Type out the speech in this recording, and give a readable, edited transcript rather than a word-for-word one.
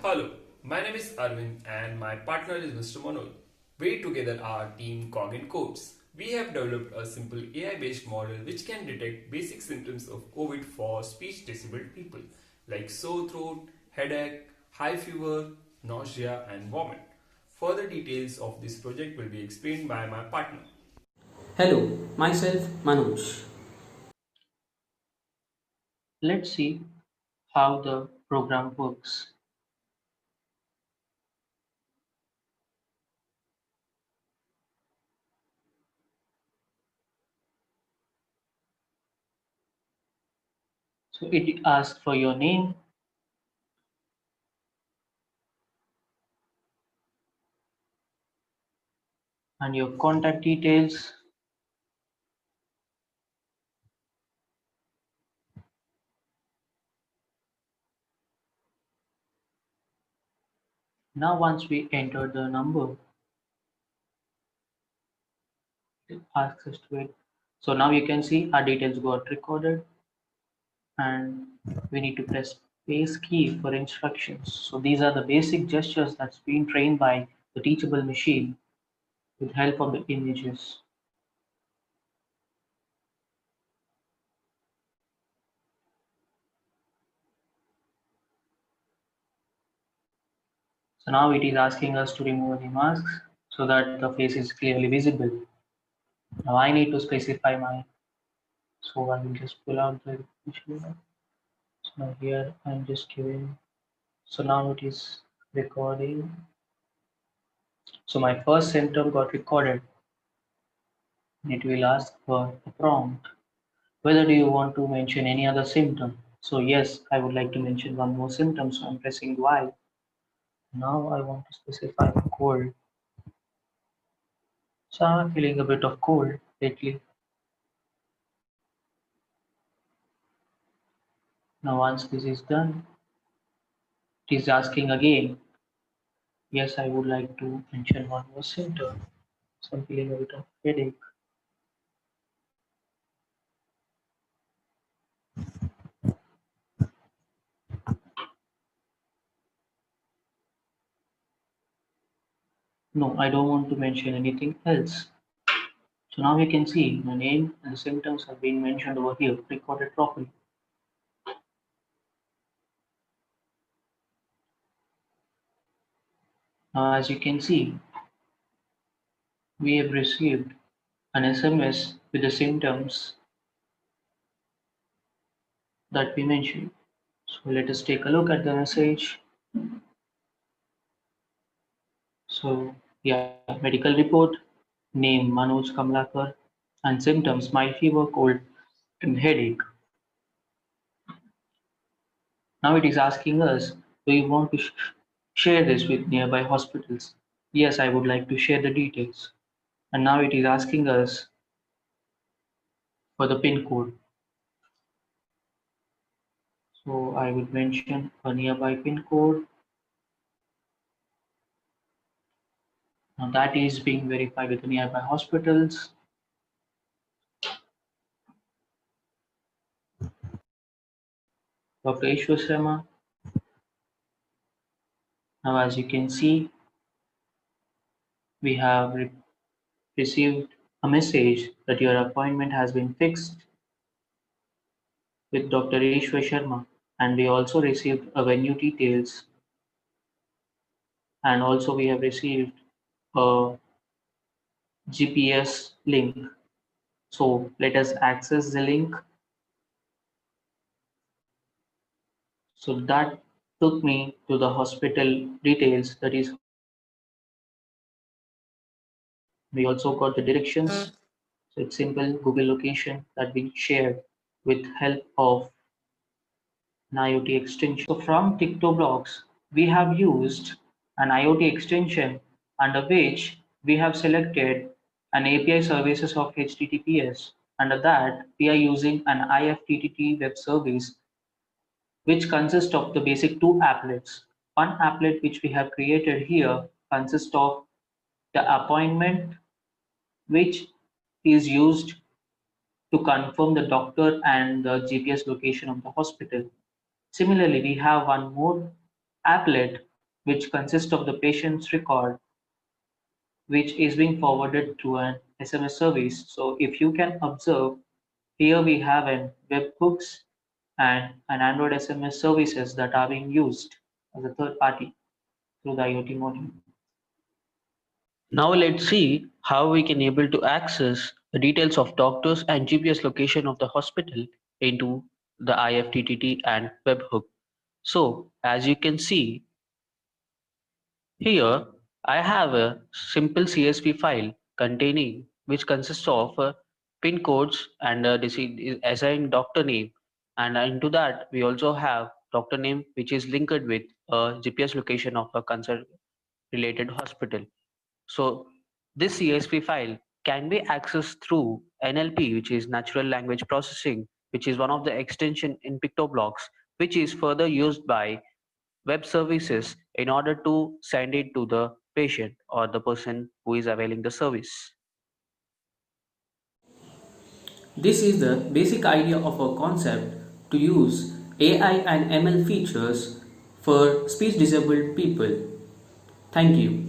Hello, my name is Arvind and my partner is Mr. Manoj. We together are Team Cog and Codes. We have developed a simple AI based model which can detect basic symptoms of COVID for speech disabled people like sore throat, headache, high fever, nausea, and vomit. Further details of this project will be explained by my partner. Hello, myself Manoj. Let's see how the program works. So it asks for your name and your contact details. Now once we enter the number, it asks us to wait. So now you can see our details got recorded and we need to press space key for instructions. So these are the basic gestures that's been trained by the teachable machine with help of the images. So now it is asking us to remove the masks so that the face is clearly visible. Now I need to specify my, so I will just pull out the issue. So now here I'm just giving, so now it is recording. So my first symptom got recorded. It will ask for a prompt. Whether do you want to mention any other symptom? So yes, I would like to mention one more symptom. So I'm pressing Y. Now I want to specify cold. So I'm feeling a bit of cold lately. Now once this is done, it is asking again. Yes, I would like to mention one more symptom. So I'm feeling a bit of headache. No, I don't want to mention anything else. So now you can see my name and the symptoms have been mentioned over here, recorded properly. Now as you can see, we have received an SMS with the symptoms that we mentioned. So let us take a look at the message. So yeah, medical report, name Manoj Kamlakar, and symptoms mild fever, cold, and headache. Now it is asking us, do you want to share this with nearby hospitals? Yes, I would like to share the details. And now it is asking us for the PIN code. So I would mention a nearby PIN code. Now that is being verified with the nearby hospitals. Dr. Ishwar Sharma. Now as you can see, we have received a message that your appointment has been fixed with Dr. Ishwar Sharma. And we also received a venue details, and also we have received a GPS link. So let us access the link. So that took me to the hospital details. That is, we also got the directions. So it's simple Google location that we shared with help of an IoT extension. So from TikTok we have used an IoT extension under which we have selected an API services of HTTPS. Under that, we are using an IFTTT web service which consists of the basic two applets. One applet which we have created here consists of the appointment, which is used to confirm the doctor and the GPS location of the hospital. Similarly, we have one more applet which consists of the patient's record, which is being forwarded to an SMS service. So if you can observe, here we have an webhooks and an Android SMS services that are being used as a third party through the IoT module. Now let's see how we can able to access the details of doctors and GPS location of the hospital into the IFTTT and webhook. So as you can see here, I have a simple CSV file containing which consists of pin codes and assigned doctor name, and into that we also have doctor name which is linked with a GPS location of a concerned related hospital. So this CSV file can be accessed through NLP, which is natural language processing, which is one of the extension in PictoBlocks, which is further used by web services in order to send it to the patient or the person who is availing the service. This is the basic idea of our concept to use AI and ML features for speech disabled people. Thank you.